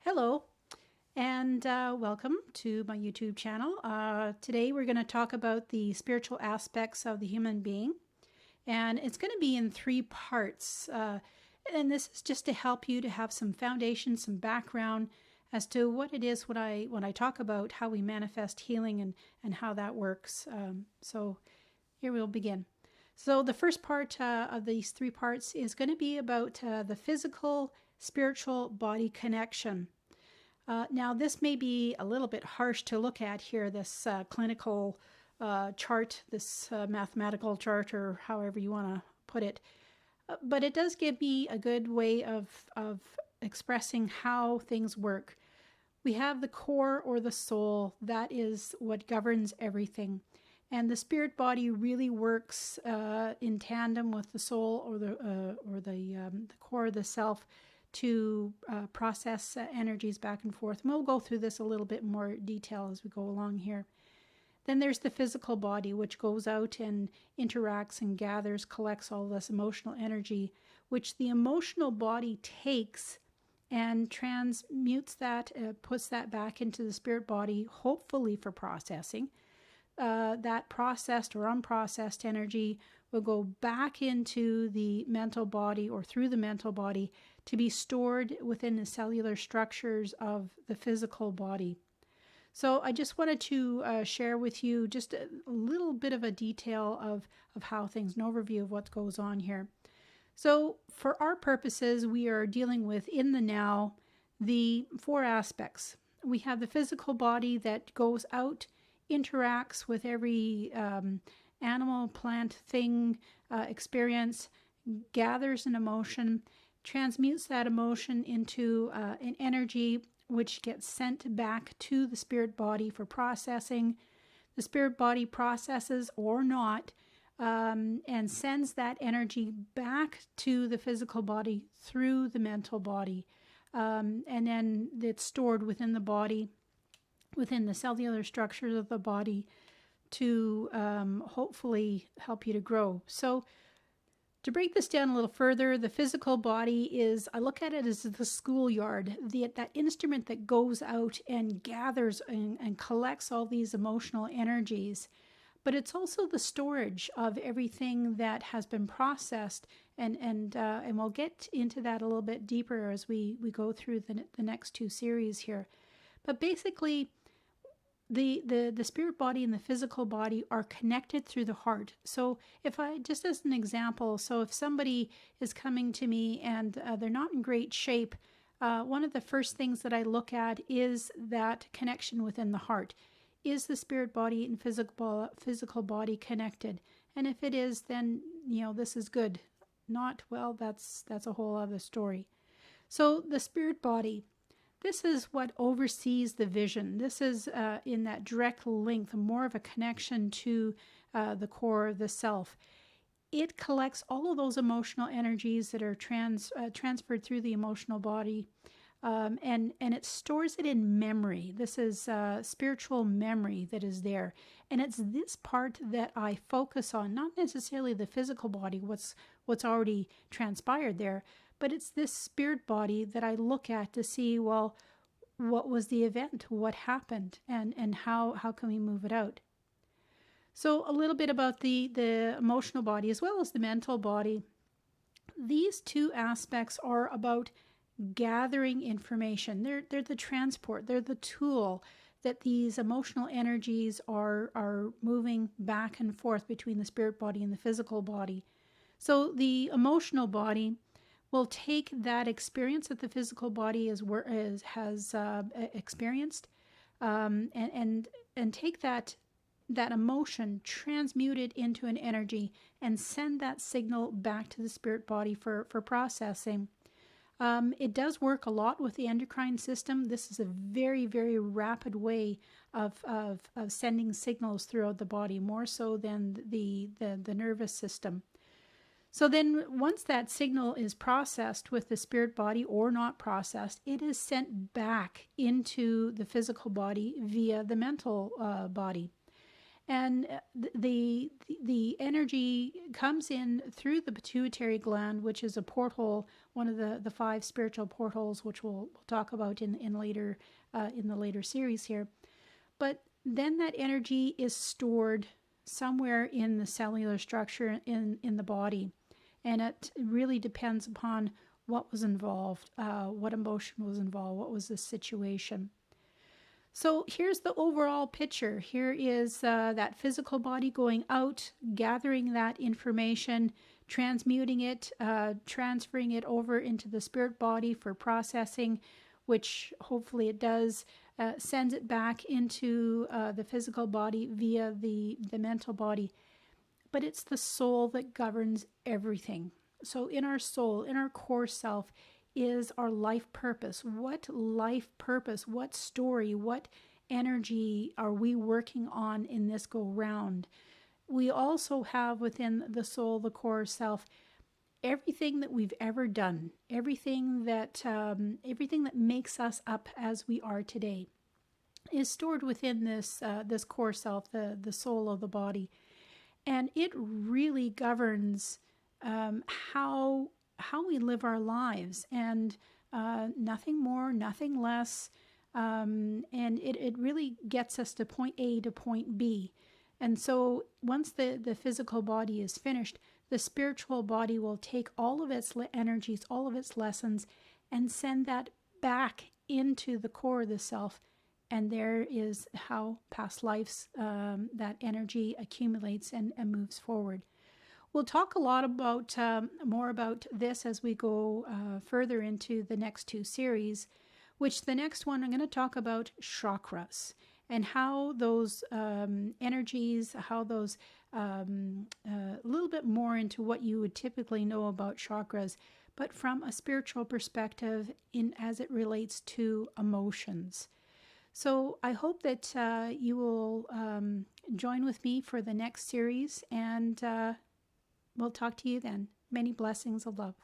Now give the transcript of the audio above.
Hello, and welcome to my YouTube channel. Today we're going to talk about the spiritual aspects of the human being, and it's going to be in three parts. And this is just to help you to have some foundation, some background as to what it is when I talk about how we manifest healing and how that works. So here we'll begin. So the first part of these three parts is going to be about the physical, spiritual body connection. Now, this may be a little bit harsh to look at here, this clinical chart, this mathematical chart, or however you want to put it. But it does give me a good way of expressing how things work. We have the core or the soul. That is what governs everything. And the spirit body really works in tandem with the soul or the core, the self, to process energies back and forth. And we'll go through this a little bit more detail as we go along here. Then there's the physical body, which goes out and interacts and gathers, collects all this emotional energy, which the emotional body takes and transmutes that, puts that back into the spirit body, hopefully for processing. That processed or unprocessed energy will go back into the mental body or through the mental body to be stored within the cellular structures of the physical body. So I just wanted to share with you just a little bit of a detail of how things, an overview of what goes on here. So for our purposes, we are dealing with, in the now, the four aspects. We have the physical body that goes out, interacts with every animal, plant, thing, experience, gathers an emotion, transmutes that emotion into an energy which gets sent back to the spirit body for processing. The spirit body processes or not and sends that energy back to the physical body through the mental body. And then it's stored within the body, within the cellular structures of the body to hopefully help you to grow. So to break this down a little further, the physical body is, I look at it as the schoolyard, that instrument that goes out and gathers and collects all these emotional energies. But it's also the storage of everything that has been processed, and we'll get into that a little bit deeper as we go through the next two series here. But basically, the spirit body and the physical body are connected through the heart. So if I, just as an example, so if somebody is coming to me and they're not in great shape, one of the first things that I look at is that connection within the heart. Is the spirit body and physical body connected? And if it is, then, this is good. Not, well, that's a whole other story. So the spirit body, this is what oversees the vision. This is in that direct link, more of a connection to the core of the self. It collects all of those emotional energies that are transferred through the emotional body, and it stores it in memory. This is spiritual memory that is there. And it's this part that I focus on, not necessarily the physical body, what's already transpired there, but it's this spirit body that I look at to see, well, what was the event? What happened? And how can we move it out? So a little bit about the emotional body as well as the mental body. These two aspects are about gathering information. They're the transport. They're the tool that these emotional energies are moving back and forth between the spirit body and the physical body. So the emotional body will take that experience that the physical body has experienced, and take that emotion, transmute it into an energy, and send that signal back to the spirit body for processing. It does work a lot with the endocrine system. This is a very, very rapid way of sending signals throughout the body, more so than the nervous system. So then once that signal is processed with the spirit body or not processed, it is sent back into the physical body via the mental body. And the energy comes in through the pituitary gland, which is a porthole, one of the five spiritual portholes, which we'll talk about in later in the later series here. But then that energy is stored somewhere in the cellular structure in the body, and it really depends upon what was involved, what emotion was involved, what was the situation. So here's the overall picture. Here is that physical body going out, gathering that information, transmuting it, transferring it over into the spirit body for processing, which hopefully it does, sends it back into the physical body via the mental body. But it's the soul that governs everything. So in our soul, in our core self, is our life purpose. What life purpose, what story, what energy are we working on in this go round? We also have within the soul, the core self, everything that we've ever done, everything that makes us up as we are today, is stored within this core self, the soul of the body, and it really governs how we live our lives, and nothing more, nothing less. And it really gets us to point A to point B. And so once the physical body is finished, the spiritual body will take all of its energies, all of its lessons, and send that back into the core of the self. And there is how past lives, that energy accumulates and moves forward. We'll talk a lot about more about this as we go further into the next two series, which the next one I'm going to talk about chakras and how those energies, how those a little bit more into what you would typically know about chakras, but from a spiritual perspective in as it relates to emotions. So I hope that you will join with me for the next series, and we'll talk to you then. Many blessings of love.